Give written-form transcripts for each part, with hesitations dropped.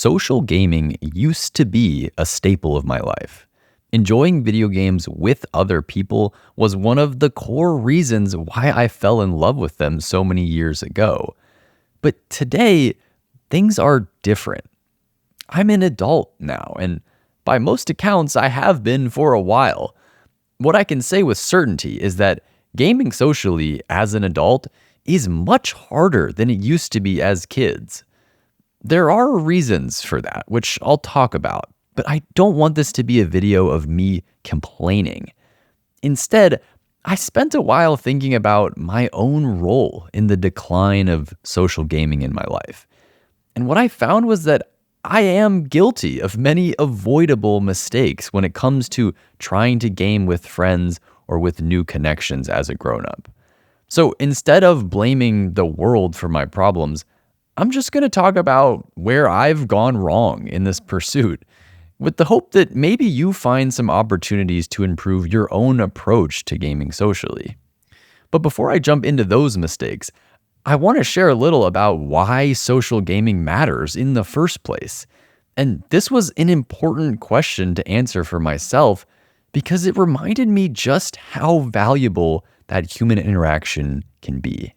Social gaming used to be a staple of my life. Enjoying video games with other people was one of the core reasons why I fell in love with them so many years ago. But today, things are different. I'm an adult now, and by most accounts, I have been for a while. What I can say with certainty is that gaming socially as an adult is much harder than it used to be as kids. There are reasons for that, which I'll talk about, but I don't want this to be a video of me complaining. Instead, I spent a while thinking about my own role in the decline of social gaming in my life. And what I found was that I am guilty of many avoidable mistakes when it comes to trying to game with friends or with new connections as a grown-up. So instead of blaming the world for my problems, I'm just going to talk about where I've gone wrong in this pursuit, with the hope that maybe you find some opportunities to improve your own approach to gaming socially. But before I jump into those mistakes, I want to share a little about why social gaming matters in the first place. And this was an important question to answer for myself because it reminded me just how valuable that human interaction can be.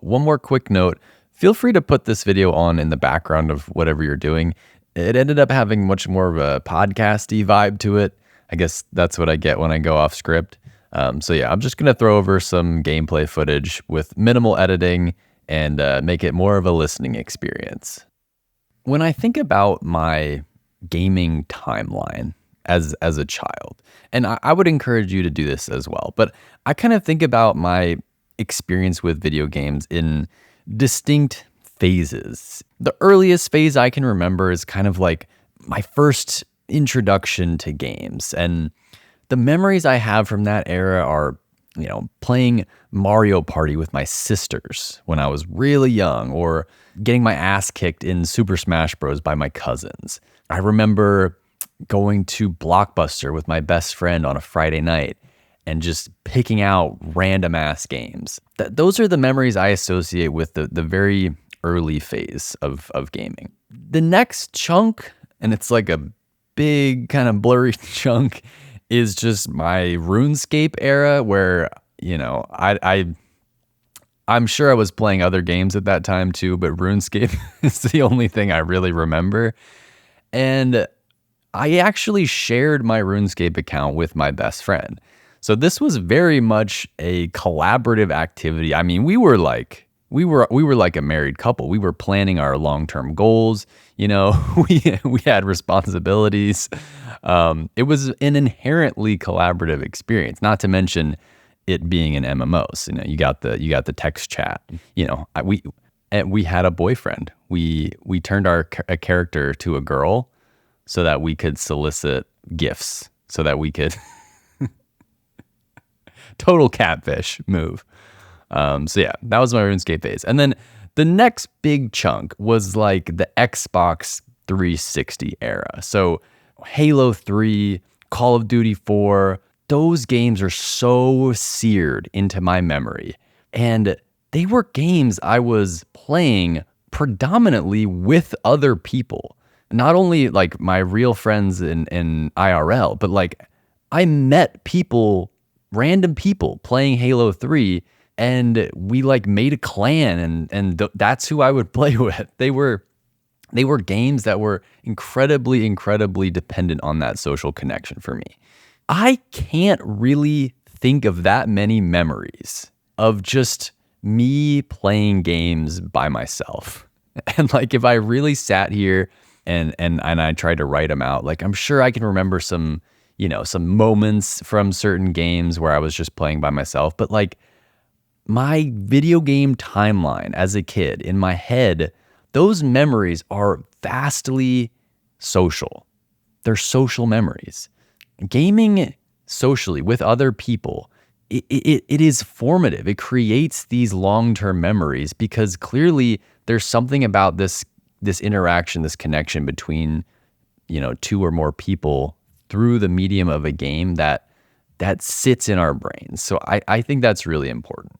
One more quick note. Feel free to put this video on in the background of whatever you're doing. It ended up having much more of a podcasty vibe to it. I guess that's what I get when I go off script. So yeah, I'm just going to throw over some gameplay footage with minimal editing and make it more of a listening experience. When I think about my gaming timeline as a child, and I would encourage you to do this as well, but I kind of think about my experience with video games in distinct phases. The earliest phase I can remember is kind of like my first introduction to games. And the memories I have from that era are, playing Mario Party with my sisters when I was really young, or getting my ass kicked in Super Smash Bros. By my cousins. I remember going to Blockbuster with my best friend on a Friday night and just picking out random ass games. Those are the memories I associate with the very early phase of gaming. The next chunk, and it's like a big kind of blurry chunk, is just my RuneScape era where, I'm sure I was playing other games at that time too, but RuneScape is the only thing I really remember. And I actually shared my RuneScape account with my best friend. So this was very much a collaborative activity. I mean, we were like a married couple. We were planning our long-term goals. We had responsibilities. It was an inherently collaborative experience. Not to mention it being an MMO. So, you got the text chat. We had a boyfriend. We turned a character to a girl so that we could solicit gifts. So that we could total catfish move. So yeah, that was my RuneScape phase. And then the next big chunk was like the Xbox 360 era. So Halo 3, Call of Duty 4, those games are so seared into my memory. And they were games I was playing predominantly with other people. Not only like my real friends in IRL, but like I met random people playing Halo 3, and we like made a clan, and that's who I would play with. They were games that were incredibly, incredibly dependent on that social connection for me. I can't really think of that many memories of just me playing games by myself. And like if I really sat here and I tried to write them out, like I'm sure I can remember some moments from certain games where I was just playing by myself. But like my video game timeline as a kid in my head, those memories are vastly social. They're social memories. Gaming socially with other people, it is formative. It creates these long-term memories because clearly there's something about this interaction, this connection between, two or more people through the medium of a game that sits in our brains. So I think that's really important.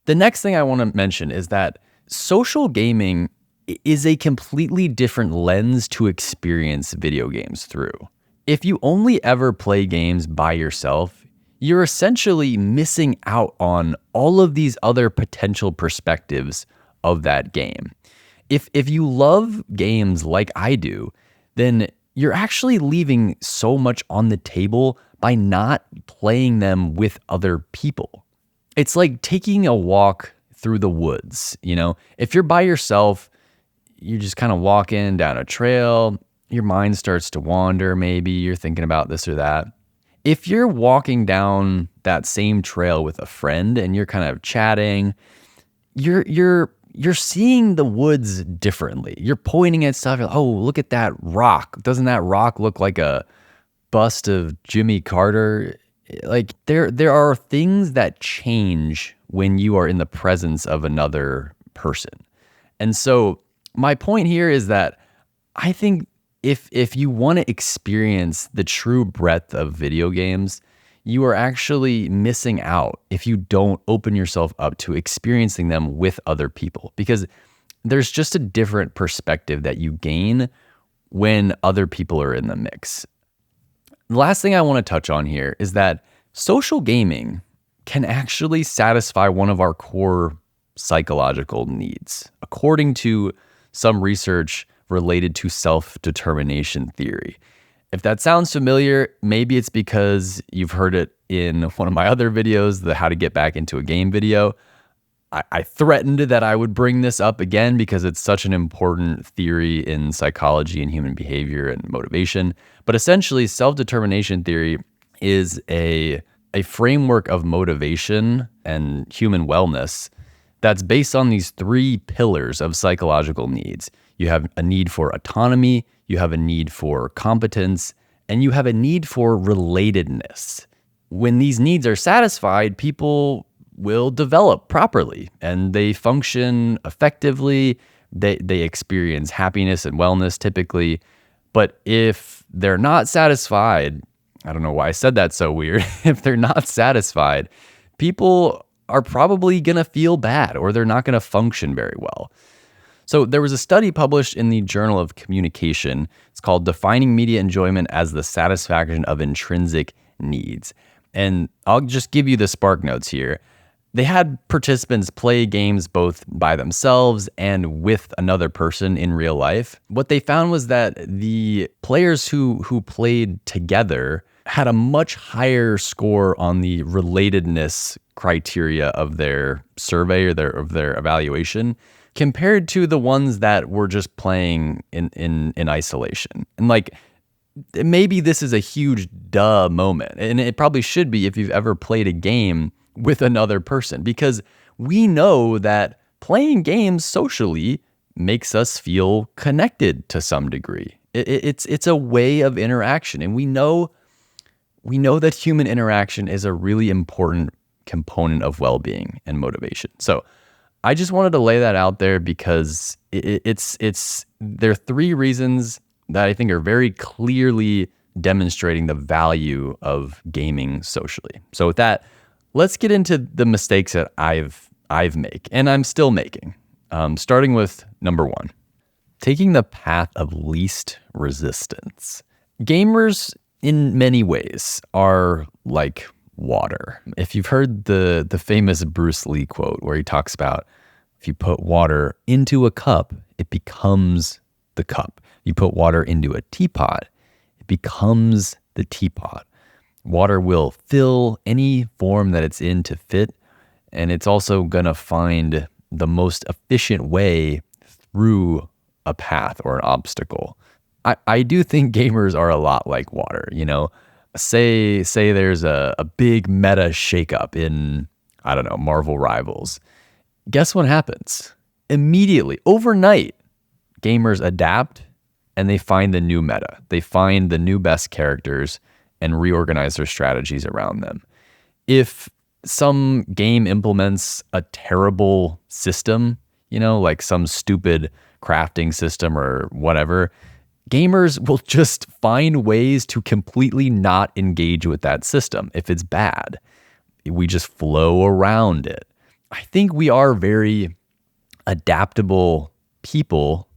The next thing I want to mention is that social gaming is a completely different lens to experience video games through. If you only ever play games by yourself, you're essentially missing out on all of these other potential perspectives of that game. If you love games like I do, then you're actually leaving so much on the table by not playing them with other people. It's like taking a walk through the woods, you know? If you're by yourself, you're just kind of walking down a trail, your mind starts to wander, maybe you're thinking about this or that. If you're walking down that same trail with a friend and you're kind of chatting, you're seeing the woods differently. You're pointing at stuff. You're like, oh, look at that rock. Doesn't that rock look like a bust of Jimmy Carter? Like there are things that change when you are in the presence of another person. And so my point here is that I think if you want to experience the true breadth of video games, you are actually missing out if you don't open yourself up to experiencing them with other people, because there's just a different perspective that you gain when other people are in the mix. The last thing I want to touch on here is that social gaming can actually satisfy one of our core psychological needs, according to some research related to self-determination theory. If that sounds familiar, maybe it's because you've heard it in one of my other videos, the How to Get Back into a Game video. I threatened that I would bring this up again because it's such an important theory in psychology and human behavior and motivation. But essentially, self-determination theory is a framework of motivation and human wellness that's based on these three pillars of psychological needs. You have a need for autonomy, you have a need for competence, and you have a need for relatedness. When these needs are satisfied, people will develop properly and they function effectively. They experience happiness and wellness typically. But if they're not satisfied, I don't know why I said that so weird. If they're not satisfied, people are probably going to feel bad or they're not going to function very well. So there was a study published in the Journal of Communication. It's called Defining Media Enjoyment as the Satisfaction of Intrinsic Needs. And I'll just give you the spark notes here. They had participants play games both by themselves and with another person in real life. What they found was that the players who played together had a much higher score on the relatedness criteria of their survey or of their evaluation compared to the ones that were just playing in isolation. And like, maybe this is a huge duh moment, and it probably should be if you've ever played a game with another person, because we know that playing games socially makes us feel connected to some degree. It's a way of interaction, and we know that human interaction is a really important component of well-being and motivation. So I just wanted to lay that out there because there are three reasons that I think are very clearly demonstrating the value of gaming socially. So with that, let's get into the mistakes that I've made and I'm still making. Starting with number one, taking the path of least resistance. Gamers, in many ways, are like water. If you've heard the famous Bruce Lee quote where he talks about if you put water into a cup, it becomes the cup. You put water into a teapot, it becomes the teapot. Water will fill any form that it's in to fit, and it's also going to find the most efficient way through a path or an obstacle. I do think gamers are a lot like water, you know? Say there's a big meta shakeup in, I don't know, Marvel Rivals. Guess what happens? Immediately, overnight, gamers adapt and they find the new meta. They find the new best characters and reorganize their strategies around them. If some game implements a terrible system, you know, like some stupid crafting system or whatever, gamers will just find ways to completely not engage with that system if it's bad. We just flow around it. I think we are very adaptable people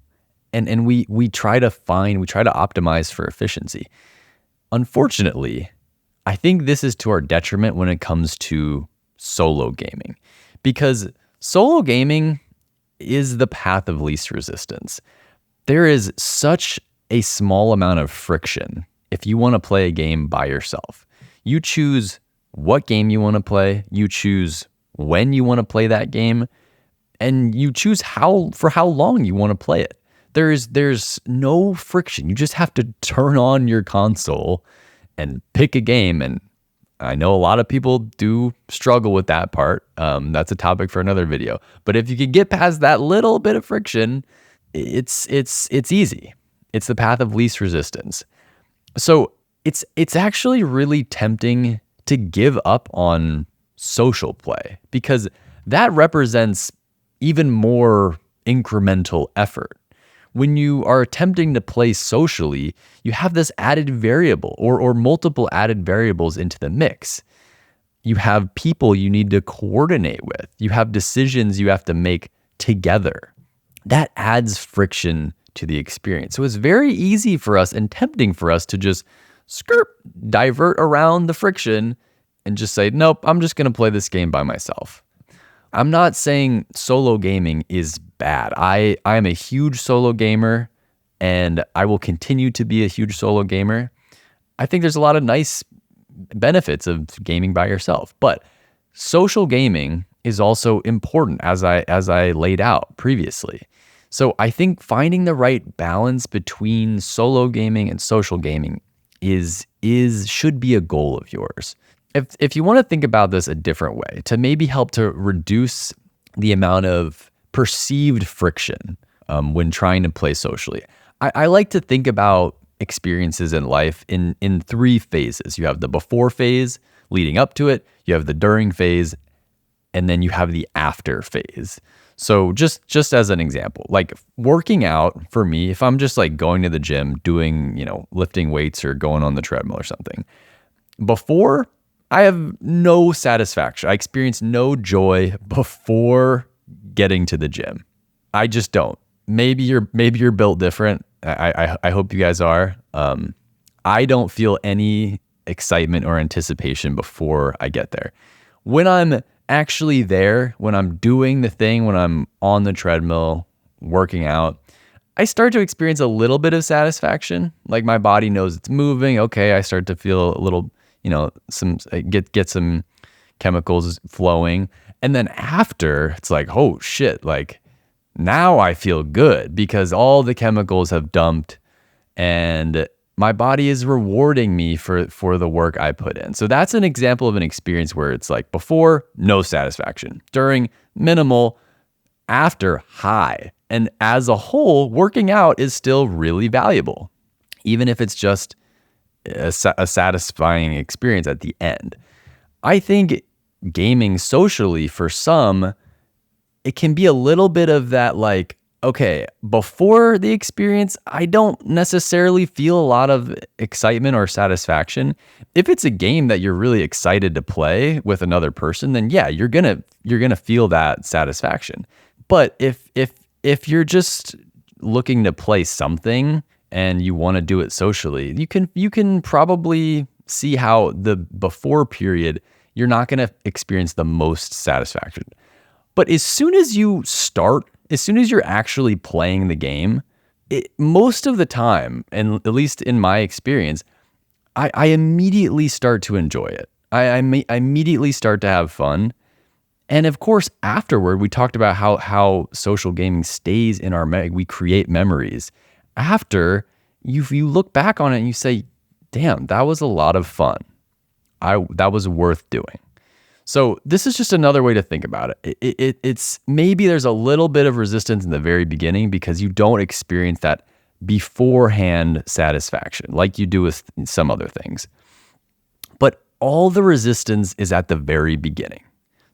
And we try to optimize for efficiency. Unfortunately, I think this is to our detriment when it comes to solo gaming, because solo gaming is the path of least resistance. There is such a small amount of friction if you want to play a game by yourself. You choose what game you want to play, you choose when you want to play that game, and you choose for how long you want to play it. There's no friction. You just have to turn on your console and pick a game. And I know a lot of people do struggle with that part. That's a topic for another video. But if you can get past that little bit of friction, it's easy. It's the path of least resistance. So it's actually really tempting to give up on social play, because that represents even more incremental effort. When you are attempting to play socially, you have this added variable or multiple added variables into the mix. You have people you need to coordinate with. You have decisions you have to make together. That adds friction to the experience. So it's very easy for us and tempting for us to just divert around the friction and just say, nope, I'm just going to play this game by myself. I'm not saying solo gaming is bad. I am a huge solo gamer, and I will continue to be a huge solo gamer. I think there's a lot of nice benefits of gaming by yourself, but social gaming is also important, as I laid out previously. So I think finding the right balance between solo gaming and social gaming should be a goal of yours. If you want to think about this a different way, to maybe help to reduce the amount of perceived friction when trying to play socially, I like to think about experiences in life in 3 phases. You have the before phase leading up to it, you have the during phase, and then you have the after phase. So just as an example, like working out for me, if I'm just like going to the gym, doing, lifting weights or going on the treadmill or something, before, I have no satisfaction. I experience no joy before getting to the gym. I just don't. Maybe you're built different. I hope you guys are. I don't feel any excitement or anticipation before I get there. When I'm actually there, when I'm doing the thing, when I'm on the treadmill working out, I start to experience a little bit of satisfaction. Like my body knows it's moving. Okay, I start to feel a little, get some chemicals flowing. And then after, it's like, oh shit, like now I feel good because all the chemicals have dumped and my body is rewarding me for the work I put in. So that's an example of an experience where it's like before, no satisfaction, during, minimal, after, high. And as a whole, working out is still really valuable, even if it's just a satisfying experience at the end. I think gaming socially, for some, it can be a little bit of that, like, okay, before the experience, I don't necessarily feel a lot of excitement or satisfaction. If it's a game that you're really excited to play with another person, then yeah, you're gonna feel that satisfaction. But if you're just looking to play something and you want to do it socially, you can probably see how the before period, you're not going to experience the most satisfaction. But as soon as you're actually playing the game, most of the time, and at least in my experience, I immediately start to enjoy it. I immediately start to have fun. And of course, afterward, we talked about how social gaming stays in we create memories. After, you look back on it and you say, damn, that was a lot of fun. That was worth doing. So this is just another way to think about it. It's maybe there's a little bit of resistance in the very beginning because you don't experience that beforehand satisfaction like you do with some other things. But all the resistance is at the very beginning.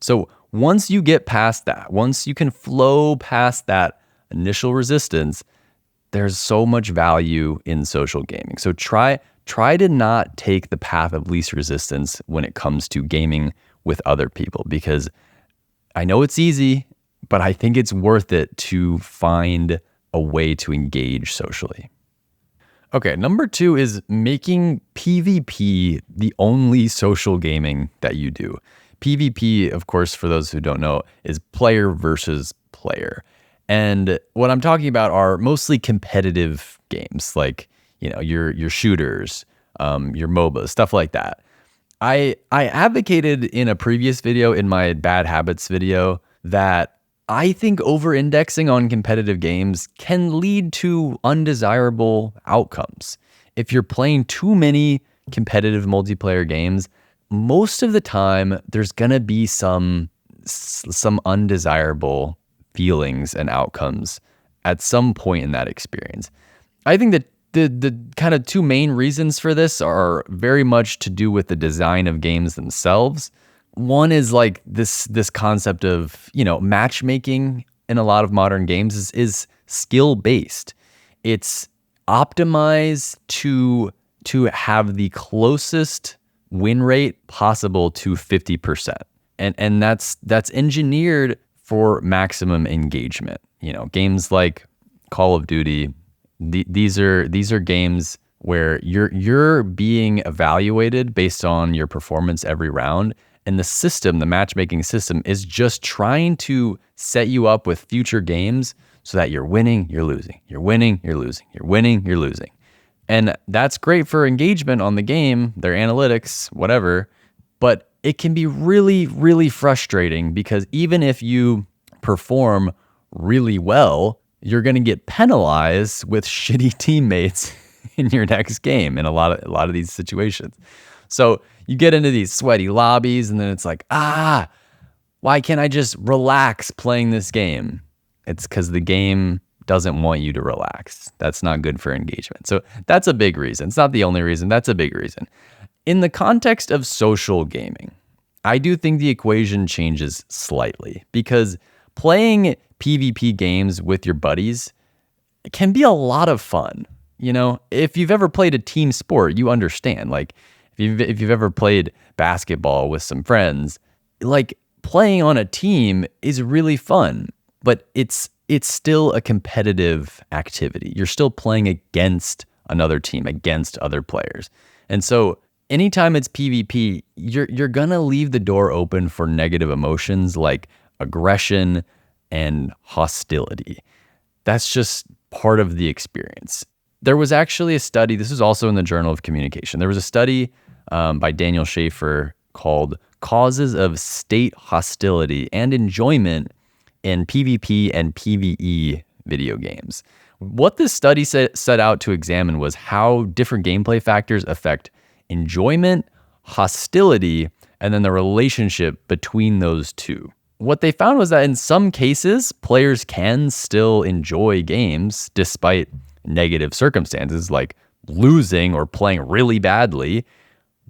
So once you get past that, once you can flow past that initial resistance, there's so much value in social gaming. So try to not take the path of least resistance when it comes to gaming with other people, because I know it's easy, but I think it's worth it to find a way to engage socially. Okay, number 2 is making PvP the only social gaming that you do. PvP, of course, for those who don't know, is player versus player. And what I'm talking about are mostly competitive games, like, your shooters, your MOBAs, stuff like that. I advocated in a previous video, in my bad habits video, that I think over-indexing on competitive games can lead to undesirable outcomes. If you're playing too many competitive multiplayer games, most of the time there's gonna be some undesirable feelings and outcomes at some point in that experience. I think that the kind of 2 main reasons for this are very much to do with the design of games themselves. One is like this concept of, matchmaking in a lot of modern games is skill based. It's optimized to have the closest win rate possible to 50%. And that's engineered for maximum engagement. Games like Call of Duty, these are games where you're being evaluated based on your performance every round. And the matchmaking system is just trying to set you up with future games so that you're winning, you're losing, you're winning, you're losing, you're winning, you're losing. And that's great for engagement on the game, their analytics, whatever. But it can be really, really frustrating because even if you perform really well, you're going to get penalized with shitty teammates in your next game in a lot of these situations. So you get into these sweaty lobbies and then it's like, why can't I just relax playing this game? It's because the game doesn't want you to relax. That's not good for engagement. So that's a big reason. It's not the only reason. That's a big reason. In the context of social gaming, I do think the equation changes slightly because playing PvP games with your buddies can be a lot of fun. If you've ever played a team sport, you understand. Like if you've ever played basketball with some friends, like playing on a team is really fun, but it's still a competitive activity. You're still playing against another team, against other players. And so anytime it's PvP, you're gonna leave the door open for negative emotions like aggression and hostility. That's just part of the experience. There was actually a study, this is also in the Journal of Communication. There was a study by Daniel Schaefer called Causes of State Hostility and Enjoyment in PvP and PvE video games. What this study set out to examine was how different gameplay factors affect enjoyment, hostility, and then the relationship between those two. What they found was that in some cases, players can still enjoy games despite negative circumstances like losing or playing really badly.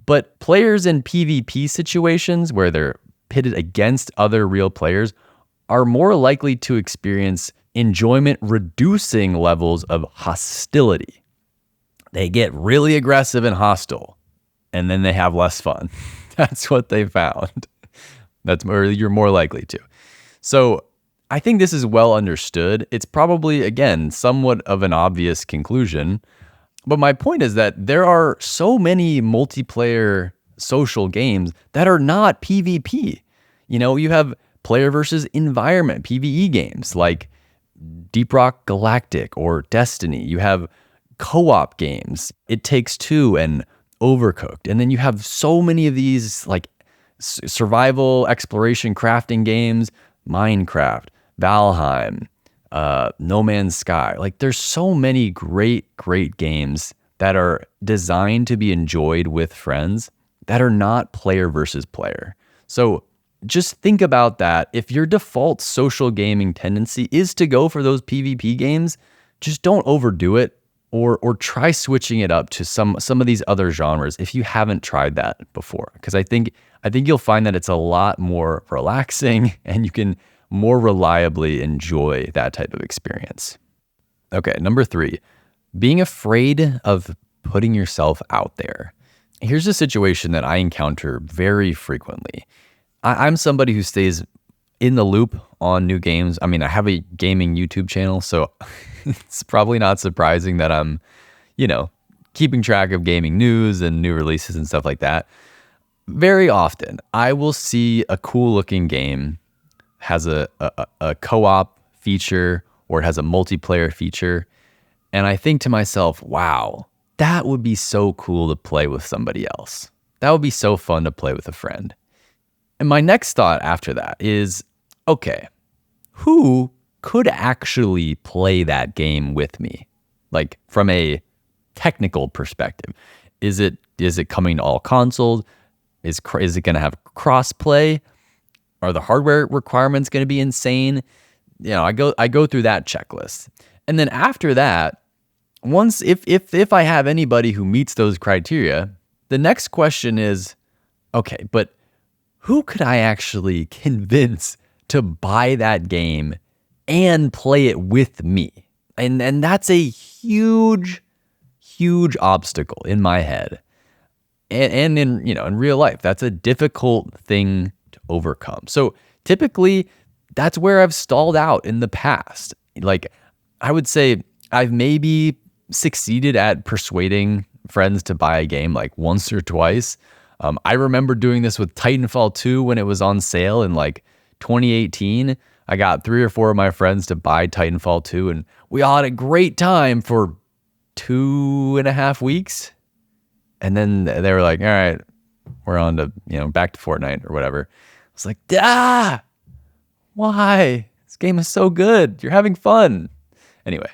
But players in PvP situations where they're pitted against other real players are more likely to experience enjoyment reducing levels of hostility. They get really aggressive and hostile, and then they have less fun. That's what they found. You're more likely to. So I think this is well understood. It's probably, again, somewhat of an obvious conclusion. But my point is that there are so many multiplayer social games that are not PvP. You have player versus environment, PvE games like Deep Rock Galactic or Destiny. You have co-op games, It Takes Two and Overcooked. And then you have so many of these like survival, exploration, crafting games, Minecraft, Valheim, No Man's Sky. Like there's so many great games that are designed to be enjoyed with friends that are not player versus player. So just think about that. If your default social gaming tendency is to go for those PvP games, just don't overdo it or try switching it up to some of these other genres if you haven't tried that before. Because I think you'll find that it's a lot more relaxing and you can more reliably enjoy that type of experience. Okay, number 3, being afraid of putting yourself out there. Here's a situation that I encounter very frequently. I'm somebody who stays in the loop on new games. I mean, I have a gaming YouTube channel, so it's probably not surprising that I'm, keeping track of gaming news and new releases and stuff like that. Very often, I will see a cool looking game has a co-op feature or it has a multiplayer feature. And I think to myself, wow, that would be so cool to play with somebody else. That would be so fun to play with a friend. And my next thought after that is, okay, who could actually play that game with me? Like from a technical perspective, is it coming to all consoles? Is it going to have cross play? Are the hardware requirements going to be insane? I go through that checklist. And then after that, once if I have anybody who meets those criteria, the next question is, okay, but who could I actually convince to buy that game and play it with me? And that's a huge obstacle in my head. And in real life, that's a difficult thing to overcome. So typically, that's where I've stalled out in the past. Like, I would say I've maybe succeeded at persuading friends to buy a game like once or twice. I remember doing this with Titanfall 2 when it was on sale in like 2018. I got 3 or 4 of my friends to buy Titanfall 2, and we all had a great time for 2.5 weeks. And then they were like, all right, we're on to, back to Fortnite or whatever. I was like, why? This game is so good. You're having fun. Anyway,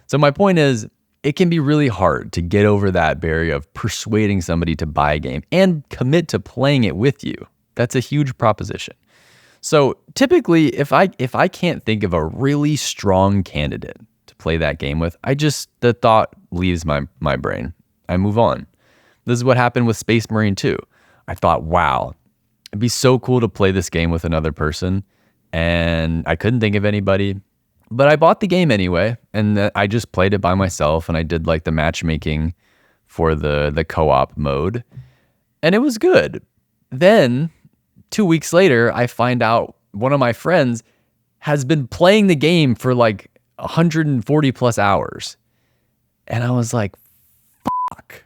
so my point is, it can be really hard to get over that barrier of persuading somebody to buy a game and commit to playing it with you. That's a huge proposition. So typically, if I can't think of a really strong candidate to play that game with, the thought leaves my brain. I move on. This is what happened with Space Marine 2. I thought, wow, it'd be so cool to play this game with another person. And I couldn't think of anybody, but I bought the game anyway. And I just played it by myself, and I did like the matchmaking for the co-op mode. And it was good. Then 2 weeks later, I find out one of my friends has been playing the game for like 140 plus hours. And I was like, fuck.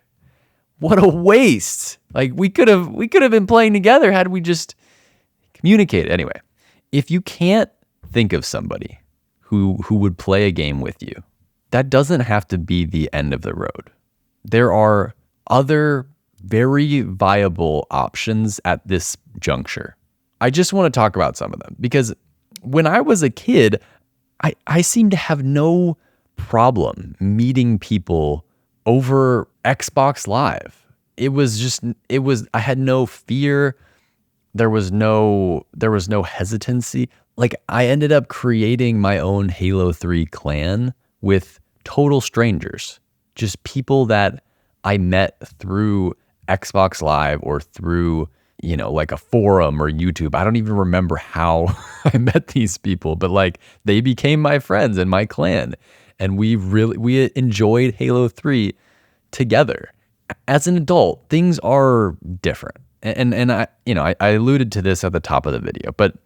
What a waste. Like we could have been playing together had we just communicated. Anyway, if you can't think of somebody who would play a game with you, that doesn't have to be the end of the road. There are other very viable options at this juncture. I just want to talk about some of them because when I was a kid, I seemed to have no problem meeting people over Xbox Live. I had no fear. There was no hesitancy. Like I ended up creating my own Halo 3 clan with total strangers, just people that I met through Xbox Live or through, like a forum or YouTube. I don't even remember how I met these people, but like they became my friends and my clan. And we enjoyed Halo 3 together. As an adult, things are different. And I alluded to this at the top of the video, but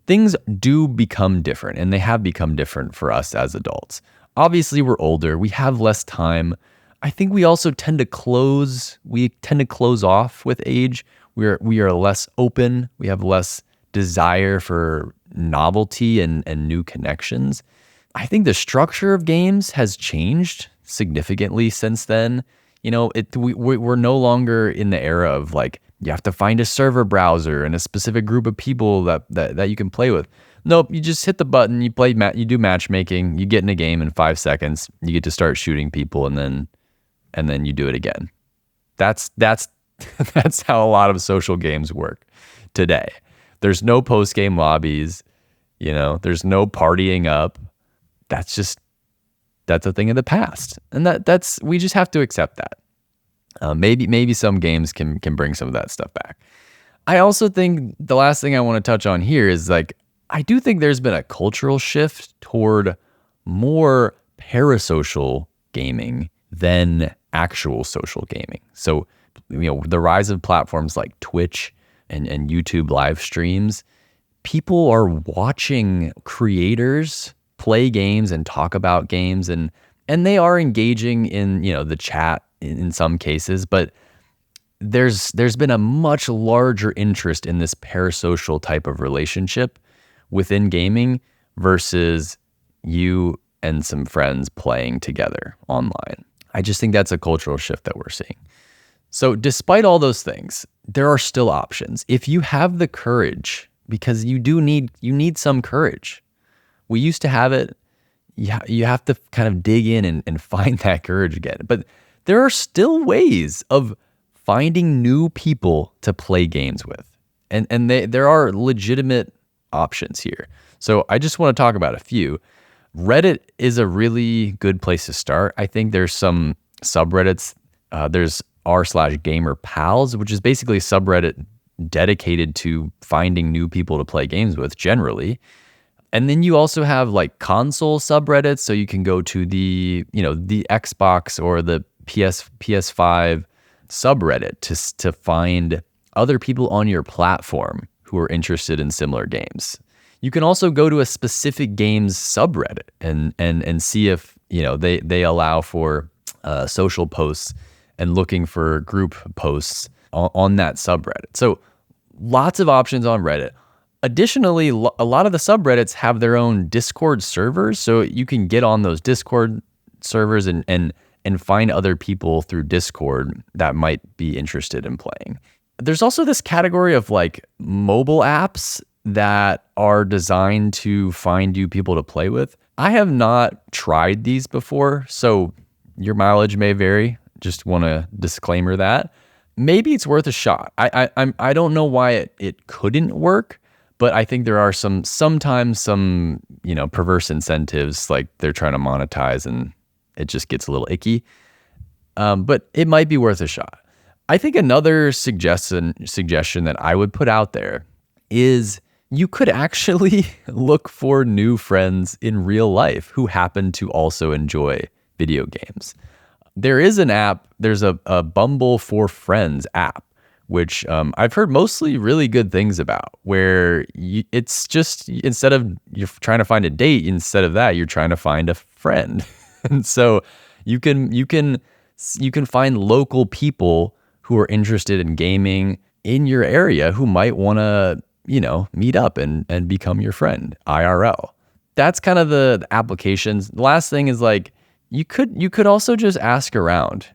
things do become different, and they have become different for us as adults. Obviously, we're older. We have less time. I think we also tend to close off with age. We are less open. We have less desire for novelty and new connections. I think the structure of games has changed significantly since then. We're no longer in the era of like, you have to find a server browser and a specific group of people that you can play with. Nope, you just hit the button, you do matchmaking, you get in a game in 5 seconds, you get to start shooting people, and then you do it again. That's how a lot of social games work today. There's no post-game lobbies, there's no partying up. That's a thing of the past. And we just have to accept that. Maybe some games can bring some of that stuff back. I also think the last thing I want to touch on here is like, I do think there's been a cultural shift toward more parasocial gaming than actual social gaming. So, the rise of platforms like Twitch and YouTube live streams, people are watching creators play games and talk about games, and they are engaging in, the chat in some cases, but there's been a much larger interest in this parasocial type of relationship within gaming versus you and some friends playing together online. I just think that's a cultural shift that we're seeing. So despite all those things, there are still options. If you have the courage, because you need some courage. We used to have it. You have to kind of dig in and find that courage again. But there are still ways of finding new people to play games with. And there are legitimate options here. So I just want to talk about a few. Reddit is a really good place to start. I think there's some subreddits. There's r/gamerpals, which is basically a subreddit dedicated to finding new people to play games with generally. And then you also have like console subreddits. So you can go to the Xbox or the PS5 subreddit to find other people on your platform who are interested in similar games. You can also go to a specific games subreddit and see if they allow for social posts and looking for group posts on that subreddit. So lots of options on Reddit. Additionally, a lot of the subreddits have their own Discord servers, so you can get on those Discord servers and find other people through Discord that might be interested in playing. There's also this category of like mobile apps that are designed to find you people to play with. I have not tried these before, so your mileage may vary. Just want to disclaimer that. Maybe it's worth a shot. I don't know why it couldn't work, but I think there are sometimes some perverse incentives, like they're trying to monetize and it just gets a little icky. But it might be worth a shot. I think another suggestion that I would put out there is you could actually look for new friends in real life who happen to also enjoy video games. There is an app, there's a Bumble for Friends app, which I've heard mostly really good things about, where it's just, instead of you're trying to find a date, instead of that, you're trying to find a friend. And so you can find local people who are interested in gaming in your area who might want to, meet up and become your friend IRL. That's kind of the applications. The last thing is like, you could also just ask around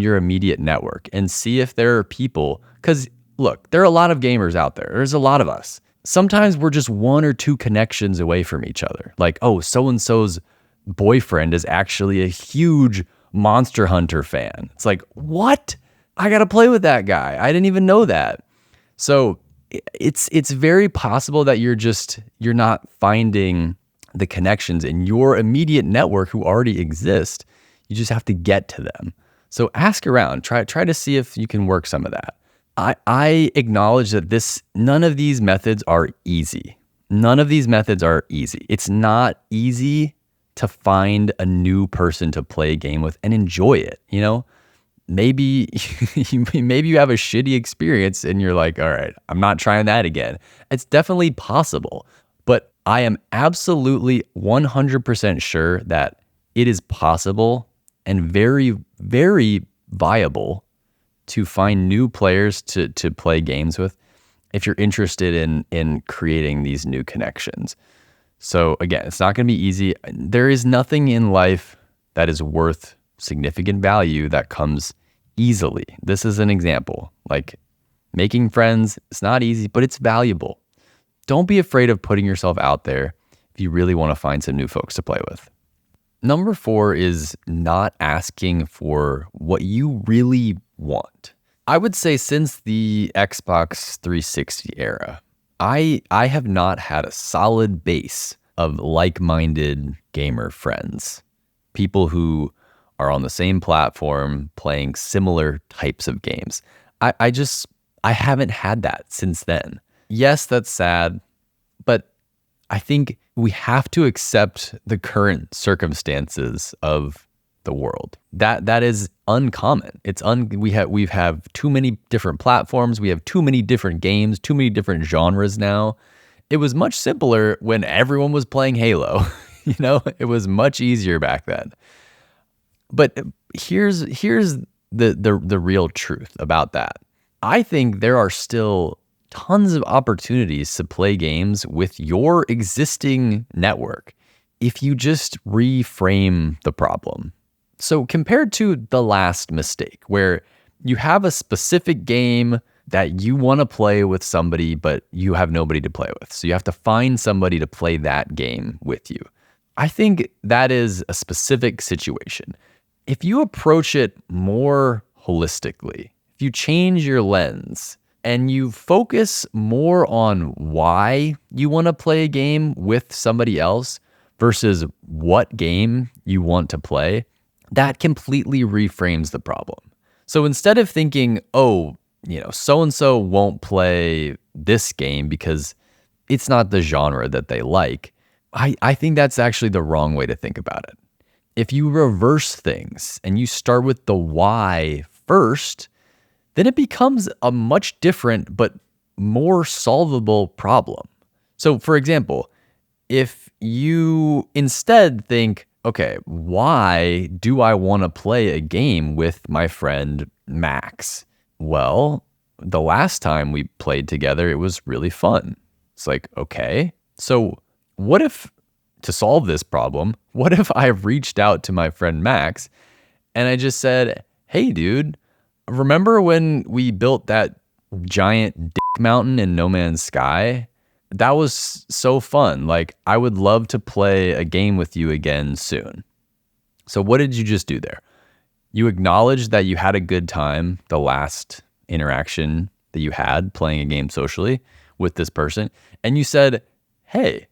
your immediate network and see if there are people, because look, there are a lot of gamers out there. There's a lot of us. Sometimes we're just one or two connections away from each other. Like, oh, so-and-so's boyfriend is actually a huge Monster Hunter fan. It's like, what? I got to play with that guy. I didn't even know that. So it's very possible that you're not finding the connections in your immediate network who already exist. You just have to get to them. So ask around, try to see if you can work some of that. I acknowledge that none of these methods are easy. None of these methods are easy. It's not easy to find a new person to play a game with and enjoy it. Maybe you have a shitty experience and you're like, all right, I'm not trying that again. It's definitely possible, but I am absolutely 100% sure that it is possible and very, very viable to find new players to play games with if you're interested in creating these new connections. So again, it's not going to be easy. There is nothing in life that is worth significant value that comes easily. This is an example. Like making friends, it's not easy, but it's valuable. Don't be afraid of putting yourself out there if you really want to find some new folks to play with. Number 4 is not asking for what you really want. I would say since the Xbox 360 era, I have not had a solid base of like-minded gamer friends, people who are on the same platform playing similar types of games. I haven't had that since then. Yes, that's sad, but I think we have to accept the current circumstances of the world. That is uncommon. We have too many different platforms. We have too many different games, too many different genres now. It was much simpler when everyone was playing Halo. It was much easier back then. But here's the real truth about that. I think there are still tons of opportunities to play games with your existing network if you just reframe the problem. So compared to the last mistake, where you have a specific game that you want to play with somebody, but you have nobody to play with. So you have to find somebody to play that game with you. I think that is a specific situation. If you approach it more holistically, if you change your lens and you focus more on why you want to play a game with somebody else versus what game you want to play, that completely reframes the problem. So instead of thinking, so-and-so won't play this game because it's not the genre that they like, I think that's actually the wrong way to think about it. If you reverse things and you start with the why first, then it becomes a much different but more solvable problem. So for example, if you instead think, okay, why do I want to play a game with my friend Max? Well, the last time we played together, it was really fun. It's like, okay, so what if, to solve this problem, what if I reached out to my friend Max and I just said, hey, dude, remember when we built that giant dick mountain in No Man's Sky? That was so fun. Like, I would love to play a game with you again soon. So what did you just do there? You acknowledged that you had a good time the last interaction that you had playing a game socially with this person. And you said, hey,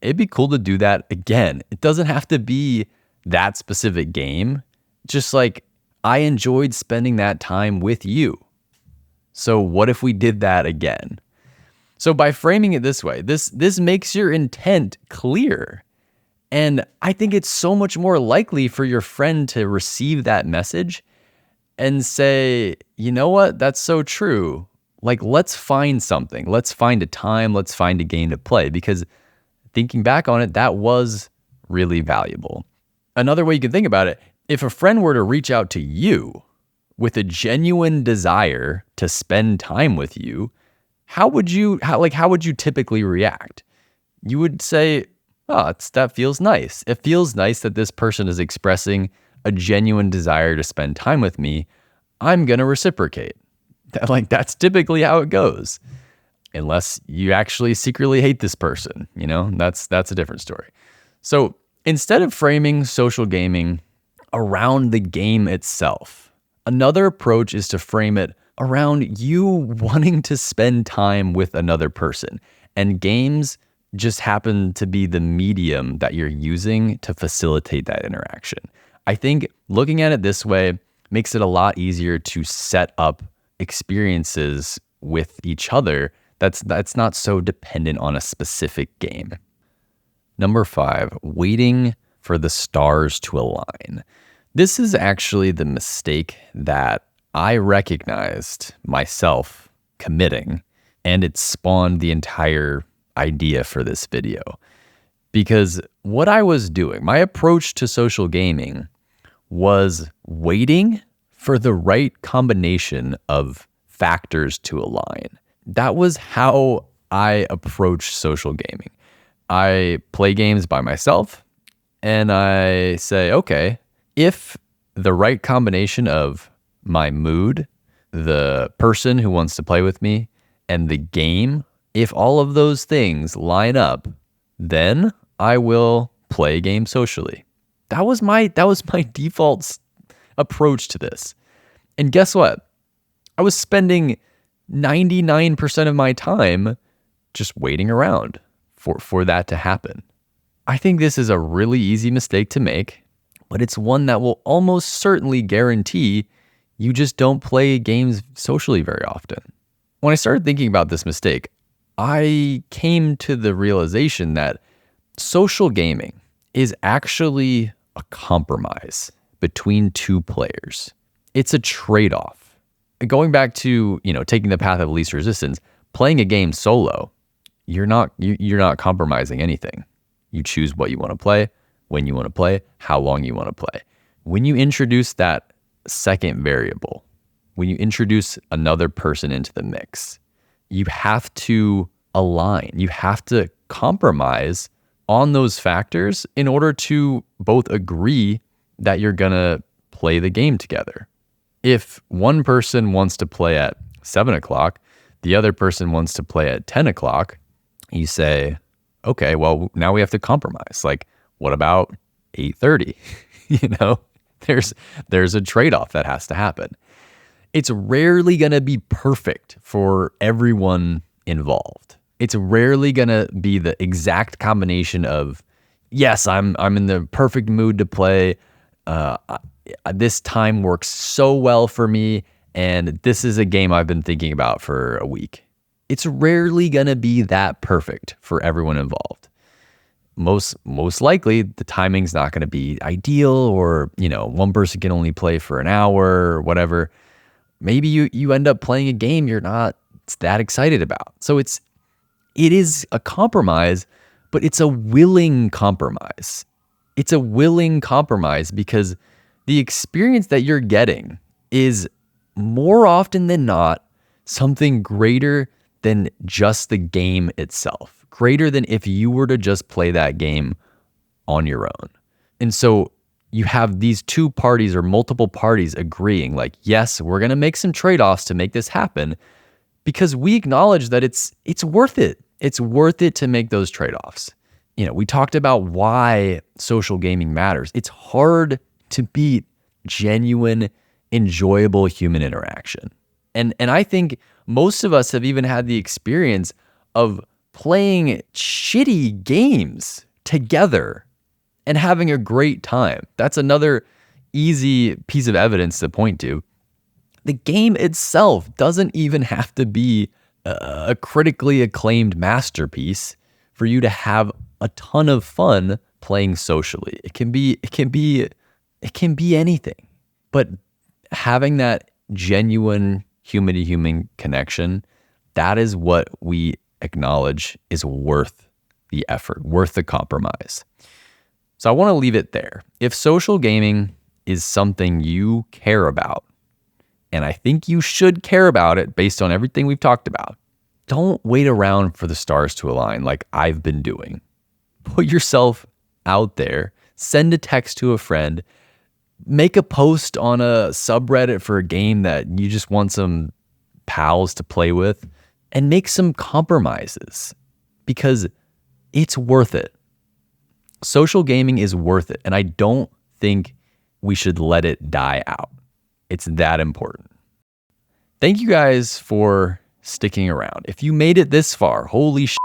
it'd be cool to do that again. It doesn't have to be that specific game. Just like, I enjoyed spending that time with you. So what if we did that again? So by framing it this way, this makes your intent clear. And I think it's so much more likely for your friend to receive that message and say, you know what, that's so true. Like, let's find something. Let's find a time. Let's find a game to play. Because thinking back on it, that was really valuable. Another way you can think about it, if a friend were to reach out to you with a genuine desire to spend time with you, how would you typically react? You would say, oh, that feels nice. It feels nice that this person is expressing a genuine desire to spend time with me. I'm going to reciprocate. That's typically how it goes. Unless you actually secretly hate this person, that's a different story. So instead of framing social gaming around the game itself, another approach is to frame it around you wanting to spend time with another person. And games just happen to be the medium that you're using to facilitate that interaction. I think looking at it this way makes it a lot easier to set up experiences with each other that's not so dependent on a specific game. Number 5, waiting for the stars to align. This is actually the mistake that I recognized myself committing, and it spawned the entire idea for this video. Because what I was doing, my approach to social gaming was waiting for the right combination of factors to align. That was how I approach social gaming. I play games by myself and I say, okay, if the right combination of my mood, the person who wants to play with me, and the game, if all of those things line up, then I will play a game socially. That was my default approach to this. And guess what? I was spending 99% of my time just waiting around for that to happen. I think this is a really easy mistake to make, but it's one that will almost certainly guarantee you just don't play games socially very often. When I started thinking about this mistake, I came to the realization that social gaming is actually a compromise between two players. It's a trade-off. Going back to, taking the path of least resistance, playing a game solo, you're not compromising anything. You choose what you want to play, when you want to play, how long you want to play. When you introduce that second variable, when you introduce another person into the mix, you have to align. You have to compromise on those factors in order to both agree that you're going to play the game together. If one person wants to play at 7 o'clock, the other person wants to play at 10 o'clock, you say, okay, well, now we have to compromise. Like, what about 8:30? There's a trade-off that has to happen. It's rarely going to be perfect for everyone involved. It's rarely going to be the exact combination of, yes, I'm in the perfect mood to play. This time works so well for me, and this is a game I've been thinking about for a week. It's rarely going to be that perfect for everyone involved. Most likely, the timing's not going to be ideal, or one person can only play for an hour or whatever. Maybe you end up playing a game you're not that excited about. So it is a compromise, but it's a willing compromise. It's a willing compromise because the experience that you're getting is more often than not something greater than just the game itself, greater than if you were to just play that game on your own. And so you have these two parties or multiple parties agreeing like, yes, we're going to make some trade-offs to make this happen because we acknowledge that it's worth it. It's worth it to make those trade-offs. We talked about why social gaming matters. It's hard to beat genuine, enjoyable human interaction. And I think most of us have even had the experience of playing shitty games together and having a great time. That's another easy piece of evidence to point to. The game itself doesn't even have to be a critically acclaimed masterpiece for you to have a ton of fun playing socially. It can be anything. But having that genuine human to human connection, that is what we acknowledge is worth the effort, worth the compromise. So I want to leave it there. If social gaming is something you care about, and I think you should care about it based on everything we've talked about, don't wait around for the stars to align like I've been doing. Put yourself out there, send a text to a friend, make a post on a subreddit for a game that you just want some pals to play with, and make some compromises because it's worth it. Social gaming is worth it, and I don't think we should let it die out. It's that important. Thank you guys for sticking around. If you made it this far, holy shit.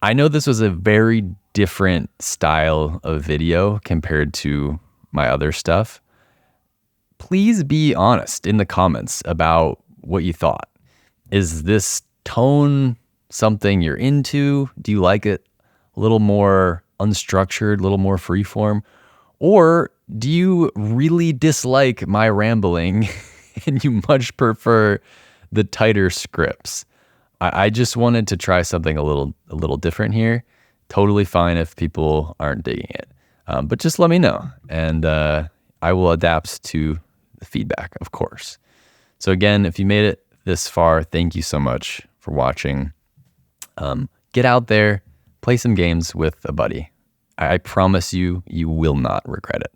I know this was a very different style of video compared to my other stuff. Please be honest in the comments about what you thought. Is this tone something you're into? Do you like it a little more unstructured, a little more freeform? Or do you really dislike my rambling and you much prefer the tighter scripts? I just wanted to try something a little different here. Totally fine if people aren't digging it. But just let me know, and I will adapt to the feedback, of course. So again, if you made it this far, thank you so much for watching. Get out there, play some games with a buddy. I promise you, you will not regret it.